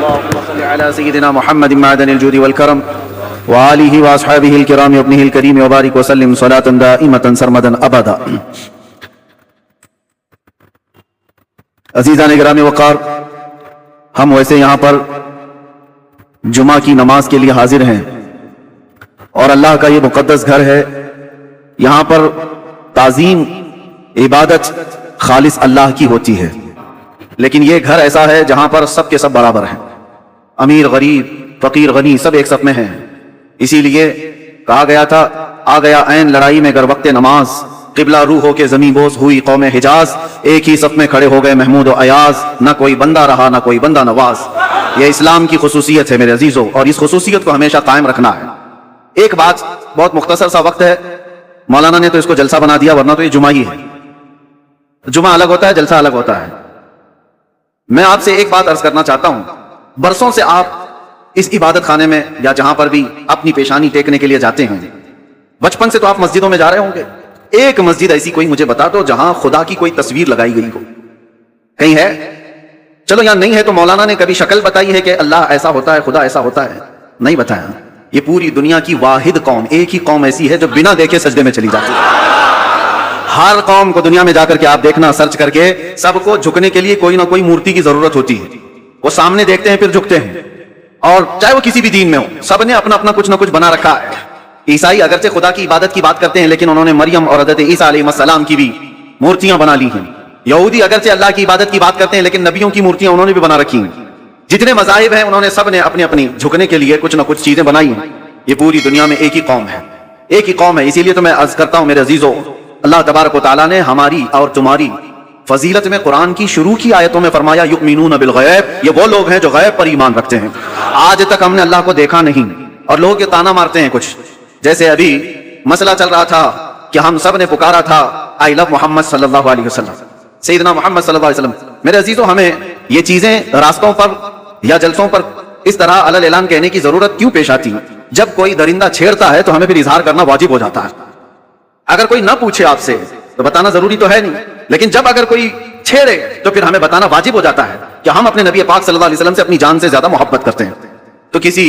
اللهم صل على سيدنا محمد معدن الجود والكرم وآله وأصحابه الكرام وابنه الكريم وبارك وسلم صلاة دائمة سرمدا أبدا. عزیزان گرامی وقار، ہم ویسے یہاں پر جمعہ کی نماز کے لیے حاضر ہیں اور اللہ کا یہ مقدس گھر ہے. یہاں پر تعظیم عبادت خالص اللہ کی ہوتی ہے، لیکن یہ گھر ایسا ہے جہاں پر سب کے سب برابر ہیں. امیر غریب فقیر غنی سب ایک صف میں ہیں. اسی لیے کہا گیا تھا آ گیا عین لڑائی میں گر وقت نماز، قبلہ روح ہو کے زمین بوس ہوئی قوم حجاز. ایک ہی صف میں کھڑے ہو گئے محمود و ایاز، نہ کوئی بندہ رہا نہ کوئی بندہ نواز. یہ اسلام کی خصوصیت ہے میرے عزیزوں، اور اس خصوصیت کو ہمیشہ قائم رکھنا ہے. ایک بات، بہت مختصر سا وقت ہے، مولانا نے تو اس کو جلسہ بنا دیا، ورنہ تو یہ جمعہ ہی ہے. جمعہ الگ ہوتا ہے، جلسہ الگ ہوتا ہے. میں آپ سے ایک بات عرض کرنا چاہتا ہوں. برسوں سے آپ اس عبادت خانے میں یا جہاں پر بھی اپنی پیشانی ٹیکنے کے لیے جاتے ہیں، بچپن سے تو آپ مسجدوں میں جا رہے ہوں گے. ایک مسجد ایسی کوئی مجھے بتا دو جہاں خدا کی کوئی تصویر لگائی گئی ہو. کہیں ہے؟ چلو یہاں نہیں ہے تو مولانا نے کبھی شکل بتائی ہے کہ اللہ ایسا ہوتا ہے، خدا ایسا ہوتا ہے؟ نہیں بتایا. یہ پوری دنیا کی واحد قوم، ایک ہی قوم ایسی ہے جو بنا دیکھے سجدے میں چلی جاتی ہے. ہر قوم کو دنیا میں جا کر کے آپ دیکھنا، سرچ کر کے، سب کو جھکنے کے لیے کوئی نہ کوئی مورتی کی ضرورت ہوتی ہے. وہ سامنے دیکھتے ہیں پھر جھکتے ہیں، اور چاہے وہ کسی بھی دین میں ہو، سب نے اپنا اپنا کچھ نہ کچھ بنا رکھا ہے. عیسائی اگرچہ خدا کی عبادت کی بات کرتے ہیں، لیکن انہوں نے مریم اور حضرت عیسیٰ علیہ السلام کی بھی مورتیاں بنا لی ہیں. یہودی اگرچہ اللہ کی عبادت کی بات کرتے ہیں، لیکن نبیوں کی مورتیاں انہوں نے بھی بنا رکھی ہیں. جتنے مذاہب ہیں انہوں نے سب نے اپنی اپنی جھکنے کے لیے کچھ نہ کچھ چیزیں بنائی ہیں. یہ پوری دنیا میں ایک ہی قوم ہے، ایک ہی قوم ہے. اسی لیے تو میں عرض کرتا ہوں میرے عزیزوں، اللہ تبارک و تعالیٰ نے ہماری اور تمہاری فضیلت میں قرآن کی شروع کی آیتوں میں فرمایا یؤمنون بالغیب. یہ وہ لوگ ہیں جو غیب پر ایمان رکھتے ہیں. آج تک ہم نے اللہ کو دیکھا نہیں، اور لوگ یہ تانا مارتے ہیں کچھ. جیسے ابھی مسئلہ چل رہا تھا کہ ہم سب نے پکارا تھا آئی لو محمد صلی اللہ علیہ وسلم، سیدنا محمد صلی اللہ علیہ وسلم. میرے عزیزوں، ہمیں یہ چیزیں راستوں پر یا جلسوں پر اس طرح علی اعلان کہنے کی ضرورت کیوں پیش آتی؟ جب کوئی درندہ چھیڑتا ہے تو ہمیں پھر اظہار کرنا واجب ہو جاتا ہے. اگر کوئی نہ پوچھے آپ سے تو بتانا ضروری تو ہے نہیں، لیکن جب اگر کوئی چھیڑے تو پھر ہمیں بتانا واجب ہو جاتا ہے کہ ہم اپنے نبی پاک صلی اللہ علیہ وسلم سے اپنی جان سے زیادہ محبت کرتے ہیں. تو کسی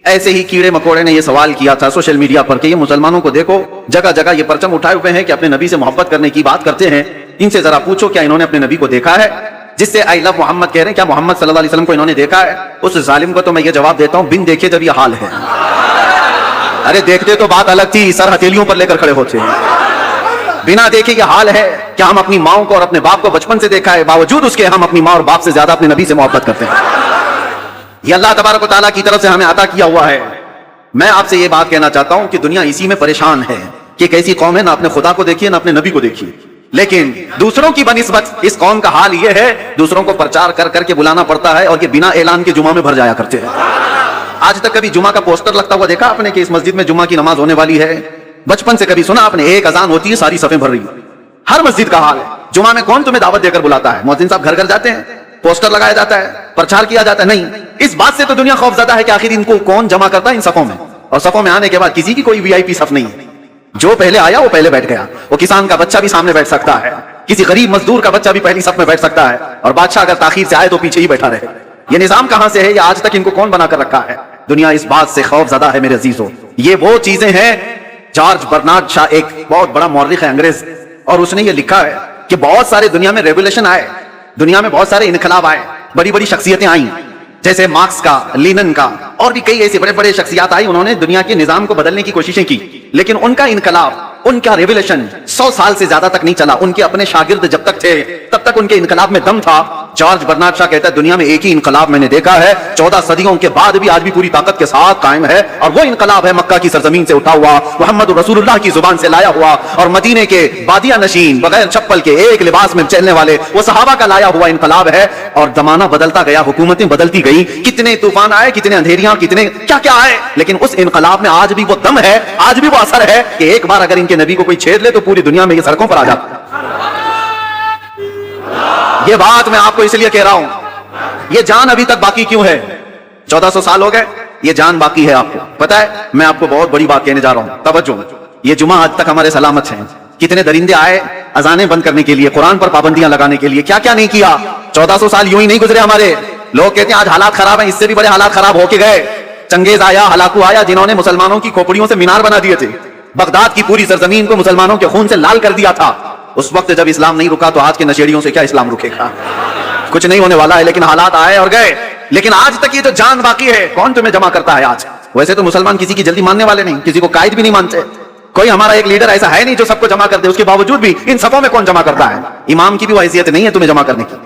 ایسے ہی کیڑے مکوڑے نے یہ سوال کیا تھا سوشل میڈیا پر کہ یہ مسلمانوں کو دیکھو جگہ جگہ یہ پرچم اٹھائے ہوئے ہیں کہ اپنے نبی سے محبت کرنے کی بات کرتے ہیں، ان سے ذرا پوچھو کیا انہوں نے اپنے نبی کو دیکھا ہے جس سے آئی لو محمد کہہ رہے ہیں؟ کیا محمد صلی اللہ علیہ وسلم کو انہوں نے دیکھا ہے؟ اس ظالم کو تو میں یہ جواب دیتا ہوں، بن دیکھے جب یہ حال ہے. ارے دیکھتے تو بات الگ تھی، سر ہتھیلیوں پر لے کر کھڑے ہوتے ہیں. بنا دیکھے یہ حال ہے. کیا ہم اپنی ماؤں کو اور اپنے باپ کو بچپن سے دیکھا ہے؟ باوجود اس کے ہم اپنی ماں اور باپ سے زیادہ اپنے نبی سے محبت کرتے ہیں. یہ اللہ تبارک و تعالیٰ کی طرف سے ہمیں عطا کیا ہوا ہے. میں آپ سے یہ بات کہنا چاہتا ہوں کہ دنیا اسی میں پریشان ہے کہ ایک ایسی قوم ہے نہ اپنے خدا کو دیکھیے نہ اپنے نبی کو دیکھیے، لیکن دوسروں کی بنسبت اس قوم کا حال یہ ہے دوسروں کو پرچار کر کر کے بلانا پڑتا ہے، اور یہ بنا اعلان کے جمعہ میں بھر جایا کرتے ہیں. آج تک کبھی جمعہ کا پوسٹر لگتا ہوا دیکھا آپ نے کہ اس مسجد میں جمعہ کی نماز ہونے والی ہے؟ بچپن سے کبھی سنا آپ نے؟ ایک اذان ہوتی ہے ساری صفیں بھر رہی ہیں. ہر مسجد کا حال ہے. جمعہ میں کون تمہیں دعوت دے کر بلاتا ہے؟ مؤذن صاحب گھر گھر جاتے ہیں، پوسٹر لگایا جاتا ہے، پرچار کیا جاتا ہے. نہیں، اس بات سے تو دنیا خوف زدہ ہے کہ آخر ان کو کون جمع کرتا ہے ان صفوں میں، اور صفوں میں آنے کے بعد کسی کی کوئی وی آئی پی صف نہیں ہے. جو پہلے آیا وہ پہلے بیٹھ گیا. وہ کسان کا بچہ بھی سامنے بیٹھ سکتا ہے، کسی غریب مزدور کا بچہ بھی پہلی صف میں بیٹھ سکتا ہے، اور بادشاہ اگر تاخیر سے آئے تو پیچھے ہی بیٹھا رہے. یہ نظام کہاں سے ہے؟ یہ آج تک ان کو کون بنا کر رکھا ہے؟ دنیا اس بات سے خوف زدہ ہے میرے عزیزوں. یہ وہ چیزیں ہیں. جارج برنارڈ شاہ ایک بہت بڑا مورخ ہے انگریز، اور اس نے یہ لکھا ہے کہ بہت سارے دنیا میں ریولیوشن آئے، دنیا میں بہت سارے انقلاب آئے، بڑی بڑی شخصیتیں آئیں، جیسے مارکس کا، لینن کا، اور بھی کئی ایسے بڑے بڑے شخصیات آئی. انہوں نے دنیا کے نظام کو بدلنے کی کوششیں کی، لیکن ان کا انقلاب، ان کا ریولیوشن 100 سال سے زیادہ تک نہیں چلا. ان کے اپنے شاگرد جب تک تھے تب تک ان کے انقلاب میں دم تھا. جارج برنارڈ شاہ کہتا ہے دنیا میں ایک ہی انقلاب میں نے دیکھا ہے 14 صدیوں کے بعد بھی آج بھی پوری طاقت کے ساتھ قائم ہے، اور وہ انقلاب ہے مکہ کی سرزمین سے اٹھا ہوا، محمد رسول اللہ کی زبان سے لایا ہوا، اور مدینے کے بادیہ نشین بغیر چپل کے ایک لباس میں چلنے والے وہ صحابہ کا لایا ہوا انقلاب ہے. اور زمانہ بدلتا گیا، حکومتیں بدلتی گئی، کتنے طوفان آئے، کتنے اندھیریاں، کتنے کیا کیا آئے، لیکن اس انقلاب میں آج بھی وہ دم ہے، آج بھی وہ اثر ہے کہ ایک بار اگر ان کے نبی کو کوئی چھیڑ لے تو پوری دنیا میں یہ سڑکوں پر آ جاتا. یہ بات میں آپ کو اس لیے کہہ رہا ہوں، یہ جان ابھی تک باقی کیوں ہے؟ 1400 سال ہو گئے، یہ جان باقی ہے. آپ کو پتا ہے میں آپ کو بہت بڑی بات کہنے جا رہا ہوں، توجہ. یہ جمعہ آج تک ہمارے سلامت ہیں. کتنے درندے آئے اذانیں بند کرنے کے لیے، قرآن پر پابندیاں لگانے کے لیے، کیا کیا نہیں کیا. 1400 سال یوں ہی نہیں گزرے ہمارے. لوگ کہتے ہیں آج حالات خراب ہیں، اس سے بھی بڑے حالات خراب ہو کے گئے. چنگیز آیا، ہلاکو آیا، جنہوں نے مسلمانوں کی کھوپڑیوں سے مینار بنا دیے تھے، بغداد کی پوری سرزمین کو مسلمانوں کے خون سے لال کر دیا تھا. اس وقت جب اسلام نہیں رکا تو آج کے نشیڑیوں سے کیا اسلام رکے گا؟ کچھ نہیں ہونے والا ہے. لیکن حالات آئے اور گئے. لیکن آج تک یہ جو جان باقی ہے، کون تمہیں جمع کرتا ہے آج؟ ویسے تو مسلمان کسی کی جلدی ماننے والے نہیں، کسی کو قائد بھی نہیں مانتے. کوئی ہمارا ایک لیڈر ایسا ہے نہیں جو سب کو جمع کر دے. اس کے باوجود بھی ان صفوں میں کون جمع کرتا ہے؟ امام کی بھی وہ حیثیت نہیں ہے تمہیں جمع کرنے کی.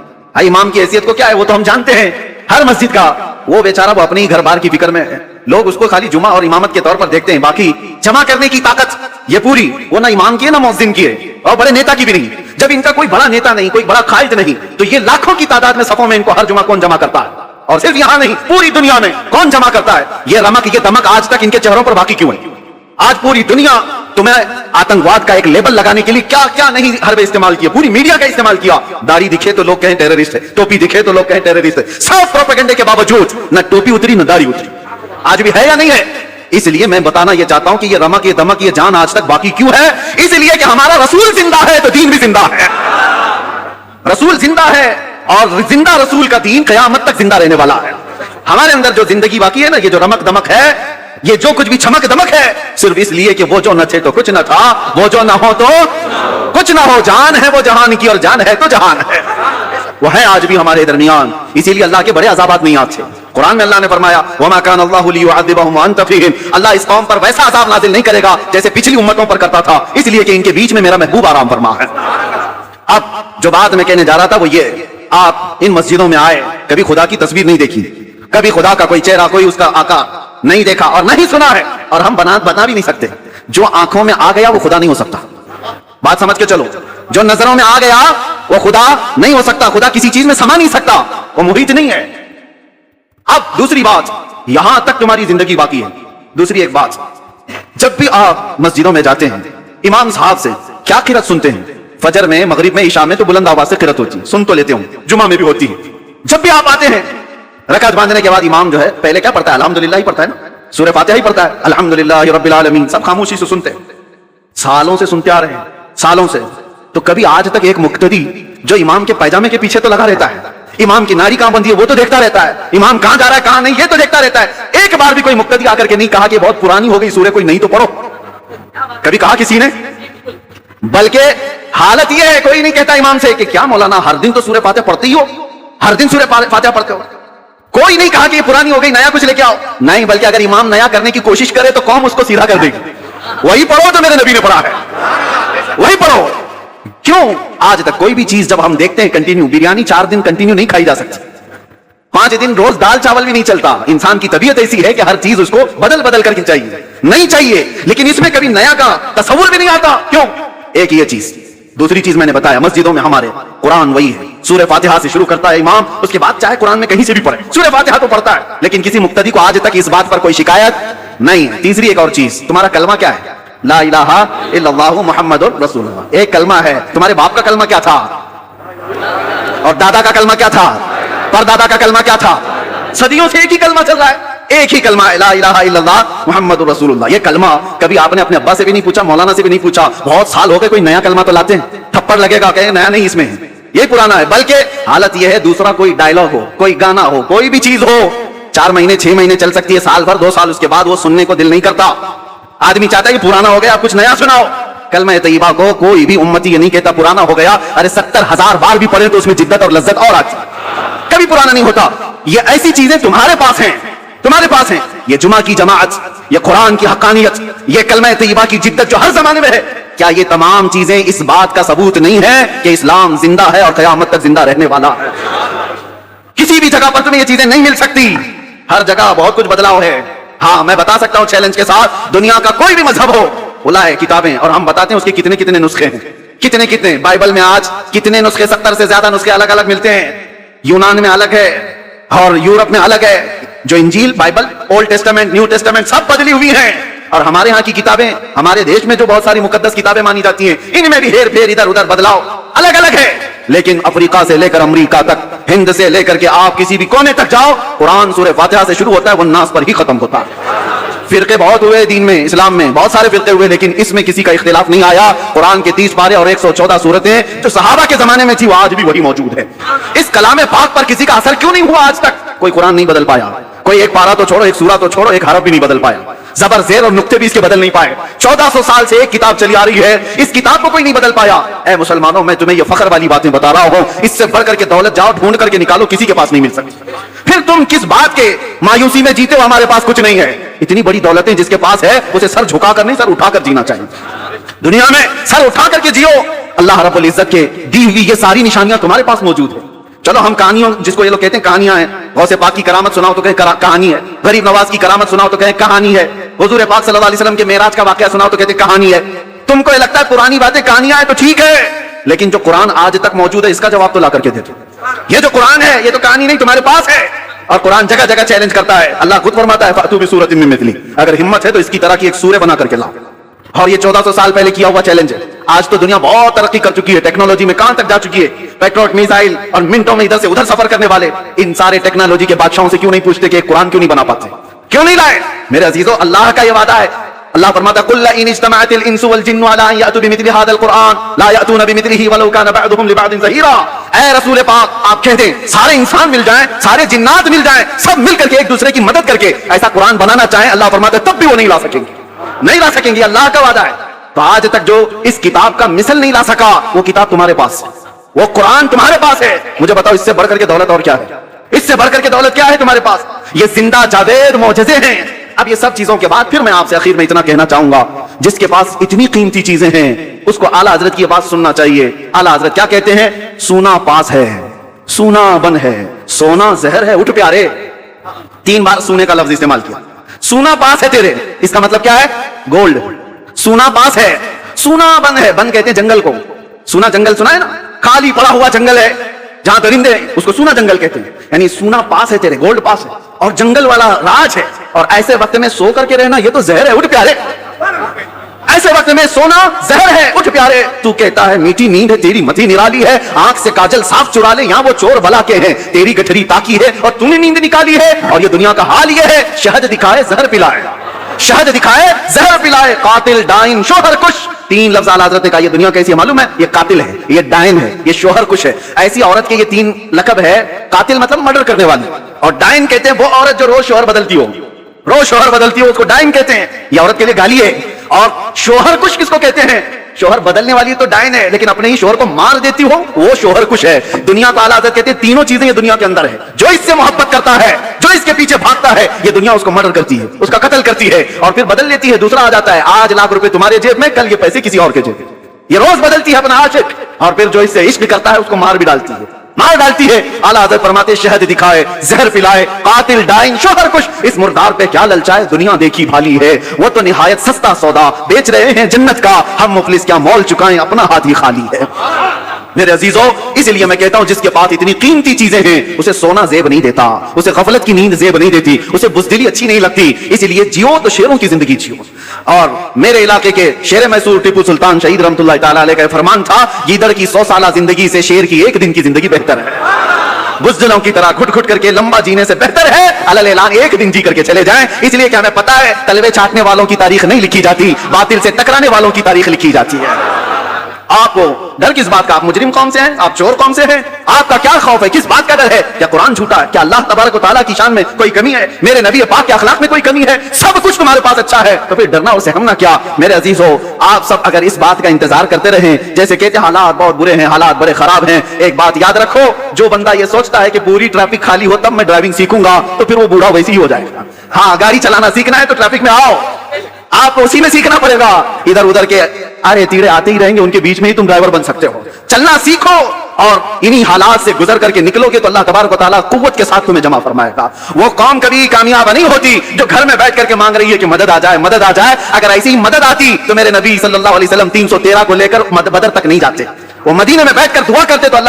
امام کی حیثیت کو کیا ہے وہ تو ہم جانتے ہیں. ہر مسجد کا وہ بیچارہ وہ اپنی گھر بار کی فکر میں ہے. لوگ اس کو خالی جمعہ اور امامت کے طور پر دیکھتے ہیں، باقی جمع کرنے کی طاقت یہ پوری وہ نہ امام کی ہے نہ مؤذن کی ہے، اور بڑے نیتا کی بھی نہیں. جب ان کا کوئی بڑا نیتا نہیں، کوئی بڑا قائد نہیں، تو یہ لاکھوں کی تعداد میں صفوں میں ان کو ہر جمعہ کون جمع کرتا ہے؟ اور صرف یہاں نہیں، پوری دنیا میں کون جمع کرتا ہے؟ یہ رمق، یہ دمک آج تک ان کے چہروں پر باقی کیوں ہے؟ آج پوری دنیا تمہیں آتنکواد کا ایک لیبل لگانے کے لیے کیا کیا نہیں حربے استعمال کیا، پوری میڈیا کا استعمال کیا. داڑھی دکھے تو لوگ کہیں ٹیررسٹ ہے، ٹوپی دکھے تو لوگ کہیں ٹیررسٹ ہے. سب پروپیگنڈے کے باوجود نہ ٹوپی اتری نہ داڑھی اتری. آج بھی ہے یا نہیں ہے؟ اس لیے میں بتانا یہ چاہتا ہوں کہ یہ رمق، یہ دمک، یہ جان آج تک باقی کیوں ہے؟ اس لیے کہ ہمارا رسول زندہ ہے تو دین بھی زندہ ہے. رسول زندہ ہے اور زندہ رسول کا دین قیامت تک زندہ رہنے والا ہے. ہمارے اندر جو زندگی باقی ہے نا، یہ جو رمق دمک ہے، یہ جو کچھ بھی چمک دمک ہے، صرف اس لیے کہ وہ جو نہ تھے تو کچھ نہ تھا، وہ جو نہ ہو تو کچھ نہ ہو. جان ہے وہ جہان کی، اور جان ہے تو جہان ہے. وہ ہے آج بھی ہمارے درمیان. اسی لیے اللہ کے بڑے عذابات نہیں آتے. قرآن میں اللہ نے فرمایا وَمَا كَانَ اللَّهُ لِيُعَذِّبَهُمْ وَأَنْتَ فِيهِمْ. اللہ اس قوم پر ویسا عذاب نازل نہیں کرے گا جیسے پچھلی امتوں پر کرتا تھا، اس لیے کہ ان کے بیچ میں میرا محبوب آرام فرما ہے. اب جو بات میں کہنے جا رہا تھا وہ یہ، آپ ان مسجدوں میں آئے، کبھی خدا کی تصویر نہیں دیکھی، کبھی خدا کا کوئی چہرہ، کوئی اس کا آقا نہیں دیکھا اور نہیں سنا ہے، اور ہم بتا بھی نہیں سکتے. جو آنکھوں میں آ گیا وہ خدا نہیں ہو سکتا. بات سمجھ کے چلو. جو نظروں میں آ گیا وہ خدا نہیں ہو سکتا. خدا کسی چیز میں سما نہیں سکتا، وہ محیط نہیں ہے. اب دوسری بات، یہاں تک تمہاری زندگی باقی ہے. دوسری ایک بات، جب بھی آپ مسجدوں میں جاتے ہیں، امام صاحب سے کیا قرات سنتے ہیں؟ فجر میں، مغرب میں، عشاء میں تو بلند آواز سے قرات ہوتی ہے، سن تو لیتے ہوں، جمعہ میں بھی ہوتی ہے. جب بھی آپ آتے ہیں رکعت باندھنے کے بعد امام جو ہے پہلے کیا پڑھتا ہے؟ الحمدللہ ہی پڑھتا ہے نا، سورہ فاتحہ ہی پڑھتا ہے، الحمدللہ رب العالمین. سب خاموشی سے سنتے ہیں، سالوں سے سنتے آ رہے ہیں، سالوں سے. تو کبھی آج تک ایک مقتدی جو امام کے پائجامے کے پیچھے تو لگا رہتا ہے، امام کی ناری کہاں بندھی ہے وہ تو دیکھتا رہتا ہے، امام کہاں جا رہا ہے کہاں نہیں یہ تو دیکھتا رہتا ہے، ایک بار بھی کوئی مقتدی آ کر کے نہیں کہا کہ بہت پرانی ہو گئی سورہ، کوئی نہیں تو پڑھو؟ کبھی کہا کسی نے؟ بلکہ حالت یہ ہے کوئی نہیں کہتا امام سے کہ کیا مولانا ہر دن تو سورہ فاتحہ پڑھتے ہی ہو، ہر دن سورہ فاتحہ پڑھتے ہو. کوئی نہیں کہا کہ یہ پرانی ہو گئی نیا کچھ لے کے آؤ، نہیں، بلکہ اگر امام نیا کرنے کی کوشش کرے تو قوم اس کو سیدھا کر دے گی. وہی پڑھو جو میرے نبی نے پڑھا ہے، وہی پڑھو. کیوں آج تک کوئی بھی چیز جب ہم دیکھتے ہیں کنٹینیو، بریانی 4 دن کنٹینیو نہیں کھائی جا سکتی، 5 دن روز دال چاول بھی نہیں چلتا. انسان کی طبیعت ایسی ہے کہ ہر چیز اس کو بدل بدل کر کے چاہیے، نہیں چاہیے. لیکن اس میں کبھی نیا کا تصور بھی نہیں آتا. کیوں؟ ایک یہ چیز. دوسری چیز میں نے بتایا، مسجدوں میں ہمارے قرآن وہی ہے، سورہ فاتحہ سے شروع کرتا ہے امام، اس کے بعد چاہے قرآن میں کہیں سے بھی پڑھے، سورہ فاتحہ تو پڑھتا ہے. لیکن کسی مقتدی کو آج تک اس بات پر کوئی شکایت نہیں. تیسری ایک اور چیز، تمہارا کلمہ کیا ہے؟ لا الہ الا اللہ محمد رسول اللہ. ایک کلمہ ہے. تمہارے باپ کا کلمہ کیا تھا؟ اور دادا کا کلمہ کیا تھا؟ پر دادا کا کلمہ کیا تھا؟ صدیوں سے ایک ہی کلمہ چل رہا ہے، ایک ہی کلمہ ہے، لا الہ الا اللہ محمد رسول اللہ. یہ کلمہ کبھی آپ نے اپنے ابا سے بھی نہیں پوچھا، مولانا سے بھی نہیں پوچھا، بہت سال ہو گئے کوئی نیا کلمہ تو لاتے ہیں، تھپڑ لگے گا کہ نیا نہیں اس میں، یہ پرانا ہے. بلکہ حالت یہ ہے دوسرا کوئی ڈائلاگ ہو، کوئی گانا ہو، کوئی بھی چیز ہو، 4 مہینے 6 مہینے چل سکتی ہے، سال بھر 2 سال، اس کے بعد وہ سننے کو دل نہیں کرتا. آدمی چاہتا ہے کہ پرانا ہو گیا کچھ نیا سناؤ. کلمہ طیبہ کو کوئی بھی امتی یہ نہیں کہتا پرانا ہو گیا. ارے 70,000 بار بھی پڑھے تو اس میں جدت اور لذت اور آتی، کبھی پرانا نہیں ہوتا. یہ ایسی چیزیں تمہارے پاس ہیں، تمہارے پاس ہیں. یہ جمعہ کی جماعت، یہ قرآن کی حقانیت، یہ کلمہ طیبہ کی جدت جو ہر زمانے میں ہے، کیا یہ تمام چیزیں اس بات کا ثبوت نہیں ہے کہ اسلام زندہ ہے اور قیامت تک زندہ رہنے والا ہے؟ کسی بھی جگہ پر تمہیں یہ چیزیں نہیں مل سکتی. ہر جگہ بہت کچھ بدلاؤ ہے. ہاں میں بتا سکتا ہوں چیلنج کے ساتھ، دنیا کا کوئی بھی مذہب ہو، کھلا ہے کتابیں، اور ہم بتاتے ہیں اس کے کتنے کتنے نسخے ہیں، کتنے کتنے. بائبل میں آج کتنے نسخے، 70 سے زیادہ نسخے الگ الگ ملتے ہیں. یونان میں الگ ہے اور یورپ میں الگ ہے. جو انجیل، Bible, old testament, new testament سب بدلی ہوئی ہیں. اور ہمارے ہاں کی کتابیں، ہمارے دیش میں جو بہت ساری مقدس کتابیں مانی جاتی ہیں، ان میں بھی ہیر پھیر، ادھر ادھر بدلاؤ الگ الگ ہے. لیکن افریقہ سے لے کر امریکہ تک، ہند سے لے کر کے آپ کسی بھی کونے تک جاؤ، قرآن سورہ فاتحہ سے شروع ہوتا ہے، والناس پر ہی ختم ہوتا ہے. فرقے بہت ہوئے دین میں، اسلام میں بہت سارے فرقے ہوئے، لیکن اس میں کسی کا اختلاف نہیں آیا. قرآن کے 30 پارے اور 114 سورتیں جو صحابہ کے زمانے میں تھی وہ آج بھی وہی موجود ہے. اس کلام پاک پر کسی کا اثر کیوں نہیں ہوا آج تک؟ کوئی قرآن نہیں بدل پایا، کوئی ایک پارا تو چھوڑو، ایک سورہ تو چھوڑو، ایک حرف بھی نہیں بدل پایا. زبر زیر اور نقطے بھی اس کے بدل نہیں پائے. 1400 سال سے ایک کتاب چلی آ رہی ہے، اس کتاب کو کوئی نہیں بدل پایا. اے مسلمانوں، میں تمہیں یہ فخر والی باتیں بتا رہا ہوں، اس سے بڑھ کر کے دولت جاؤ ڈھونڈ کر کے نکالو، کسی کے پاس نہیں مل سکتی. پھر تم کس بات کے مایوسی میں جیتے ہو؟ ہمارے پاس کچھ نہیں ہے. اتنی بڑی دولتیں جس کے پاس ہے اسے سر جھکا کر نہیں، سر اٹھا کر جینا چاہیے. دنیا میں سر اٹھا کر کے جیو. اللہ رب العزت کے دی ہوئی یہ ساری نشانیاں تمہارے پاس موجود ہیں. چلو ہم کہانیوں، جس کو یہ لوگ کہتے ہیں کہانیاں ہیں، غوث پاک کی کرامت سناؤ تو کہیں کہانی ہے، غریب نواز کی کرامت سناؤ تو کہیں کہانی ہے، حضور پاک صلی اللہ علیہ وسلم کے معراج کا واقعہ سناؤ تو کہتے ہیں کہانی ہے. تم کو یہ لگتا ہے پرانی باتیں کہانیاں ہیں تو ٹھیک ہے، لیکن جو قرآن آج تک موجود ہے اس کا جواب تو لا کر کے دے دو. یہ جو قرآن ہے یہ تو کہانی نہیں، تمہارے پاس ہے. اور قرآن جگہ جگہ چیلنج کرتا ہے. اللہ خود فرماتا ہے فَأْتُوا بِسُورَةٍ مِّن مِّثْلِهِ، اگر ہمت ہے تو اس کی طرح کی ایک سورہ بنا کر کے لاؤ. اور یہ 1400 سال پہلے کیا ہوا چیلنج ہے. آج تو دنیا بہت ترقی کر چکی ہے، ٹیکنالوجی میں کہاں تک جا چکی ہے. پیٹروٹ میزائل اور منٹوں میں ادھر سے ادھر سفر کرنے والے ان سارے ٹیکنالوجی کے بادشاہوں سے کیوں نہیں پوچھتے کہ قرآن کیوں نہیں بنا پاتے، کیوں نہیں لائے؟ میرے عزیزو، اللہ کا یہ وعدہ ہے. اللہ فرماتا قُلْ لَئِنِ اجْتَمَعَتِ الْإِنسُ وَالْجِنُّ عَلَىٰ أَن يَأْتُوا بِمِثْلِ هَٰذَا الْقُرْآنِ لَا يَأْتُونَ بِمِثْلِهِ وَلَوْ كَانَ بَعْضُهُمْ لِبَعْضٍ ظَهِيرًا. اے رسول پاک آپ کہہ دیں سارے انسان مل جائیں، سارے جنات مل جائیں، سب مل کر کے ایک دوسرے کی مدد کر کے ایسا قرآن بنانا چاہیں، اللہ فرماتا ہے تب بھی وہ نہیں لا سکیں گے، نہیں لا سکیں گے. اللہ کا وعدہ ہے. تو آج تک جو اس کتاب کا مثل نہیں لا سکا وہ کتاب تمہارے پاس ہے، وہ قرآن تمہارے پاس ہے. مجھے بتاؤ اس سے بڑھ کر کے دولت اور کیا ہے؟ اس سے بڑھ کر کے دولت کیا ہے تمہارے پاس؟ یہ زندہ جاوید معجزے ہیں. اب یہ سب چیزوں کے بعد پھر میں آپ سے آخر میں اتنا کہنا چاہوں گا، جس کے پاس اتنی قیمتی چیزیں ہیں اس کو اعلیٰ حضرت کی بات سننا چاہیے. اعلیٰ حضرت کیا کہتے ہیں؟ سونا پاس ہے، سونا بن ہے، سونا زہر ہے، اٹھ پیارے. 3 بار سونے کا لفظ استعمال کیا. سونا پاس ہے تیرے، اس کا مطلب کیا ہے؟ گولڈ. سونا پاس ہے، سونا بن ہے. بن کہتے ہیں جنگل کو. سونا جنگل سنا ہے نا، خالی پڑا ہوا جنگل ہے جہاں درندے، اس کو سونا جنگل کہتے ہیں. یعنی سونا پاس ہے تیرے، گولڈ پاس ہے، اور جنگل والا راج ہے. اور ایسے وقت میں سو کر کے رہنا یہ تو زہر ہے، اٹھ پیارے. ایسے وقت میں سونا زہر ہے، اٹھ پیارے. تو کہتا ہے میٹھی نیند ہے تیری متی نرالی ہے، آنکھ سے کاجل صاف چرا لے، یہاں وہ چور بلا کے ہیں، تیری گٹھری تاکی ہے اور تو نے نیند نکالی ہے. اور یہ دنیا کا حال یہ ہے، شہد دکھائے زہر پلائے، شہد دکھائے زہر پلائے، قاتل ڈائن شوہر کش. 3 لفظ اعلیٰ حضرت نے کہا. یہ دنیا کیسی ہے معلوم ہے؟ یہ قاتل ہے، یہ ڈائن ہے، یہ شوہر کش ہے. ایسی عورت کے یہ 3 لقب ہے. قاتل مطلب مرڈر کرنے والی، اور ڈائن کہتے ہیں وہ عورت جو روز شوہر بدلتی ہو، روز شوہر بدلتی ہو اس کو ڈائن کہتے ہیں. یہ عورت کے لیے گالی ہے. اور شوہر کش کس کو کہتے ہیں؟ شوہر بدلنے والی تو ڈائن ہے، لیکن اپنے ہی شوہر کو مار دیتی ہو وہ شوہر کش ہے. دنیا کو اعلیٰ حضرت کہتے ہیں 3 چیزیں یہ دنیا کے اندر ہے. جو اس سے محبت کرتا ہے، جو اس کے پیچھے بھاگتا ہے، یہ دنیا اس کو مرڈر کرتی ہے، اس کا قتل کرتی ہے اور پھر بدل لیتی ہے. دوسرا آ جاتا ہے، آج لاکھ روپے تمہارے جیب میں، کل یہ پیسے کسی اور کے جیب میں. یہ روز بدلتی ہے اپنا عاشق، اور پھر جو اس سے عشق کرتا ہے اس کو مار بھی ڈالتی ہے، مار ڈالتی ہے. اعلیٰ حضرت فرماتے شہد دکھائے زہر پلائے، قاتل ڈائن شوہر کش. اس مردار پہ کیا للچائے، دنیا دیکھی بھالی ہے، وہ تو نہایت سستا سودا بیچ رہے ہیں جنت کا، ہم مفلس کیا مول چکائیں، اپنا ہاتھ ہی خالی ہے. میرے عزیزو، اس لیے میں کہتا ہوں جس کے پاس اتنی قیمتی چیزیں ہیں اسے سونا زیب نہیں دیتا، اسے غفلت کی نیند زیب نہیں دیتی، اسے بزدلی اچھی نہیں لگتی. اس لیے جیو تو شیروں کی زندگی جیو. اور میرے علاقے کے شیر میسور ٹیپو سلطان شہید رحمۃ اللہ تعالی علیہ کا فرمان تھا، گیدڑ کی 100 سالہ زندگی سے شیر کی 1 دن کی زندگی بہتر ہے. بزدلوں کی طرح گھٹ گھٹ کر کے لمبا جینے سے بہتر ہے علل اعلان 1 دن جی کر کے چلے جائیں. اس لیے کہ ہمیں پتا ہے تلوے چاٹنے والوں کی تاریخ نہیں لکھی جاتی، باطل سے ٹکرانے والوں کی تاریخ لکھی جاتی ہے. آپ کو ڈر کس بات کا؟ آپ مجرم قوم سے ہیں، آپ چور قوم سے ہیں، آپ کا کیا خوف ہے، کس بات کا ڈر ہے؟ کیا قرآن جھوٹا ہے؟ کیا اللہ تبارک و تعالیٰ کی شان میں کوئی کمی ہے؟ میرے نبی پاک کے اخلاق میں کوئی کمی ہے؟ سب کچھ تمہارے پاس اچھا ہے، تو پھر ڈرنا اور سہمنا کیا؟ میرے عزیزو، آپ سب اگر اس بات کا انتظار کرتے رہیں، جیسے کہتے ہیں حالات بہت برے ہیں، حالات بڑے خراب ہیں، ایک بات یاد رکھو، جو بندہ یہ سوچتا ہے کہ پوری ٹریفک خالی ہو تب میں ڈرائیونگ سیکھوں گا، تو پھر وہ بوڑھا ویسے ہی ہو جائے گا. ہاں، گاڑی چلانا سیکھنا ہے تو ٹریفک میں آؤ، آپ کو اسی میں سیکھنا پڑے گا. ادھر ادھر کے ارے تیڑے آتے ہی رہیں گے، ان کے بیچ میں ہی تم ڈرائیور بن سکتے ہو. چلنا سیکھو اور انہی حالات سے گزر کر کے نکلو گے تو اللہ تبارک و تعالیٰ قوت کے ساتھ تمہیں جمع فرمائے گا. وہ قوم کبھی کامیاب نہیں ہوتی جو گھر میں بیٹھ کر کے مانگ رہی ہے کہ مدد آ جائے، مدد آ جائے. اگر ایسی ہی مدد آتی تو میرے نبی صلی اللہ علیہ وسلم 313 کو لے کر بدر تک نہیں جاتے. وہ مدینے میں بیٹھ کر دعا کرتے تو اللہ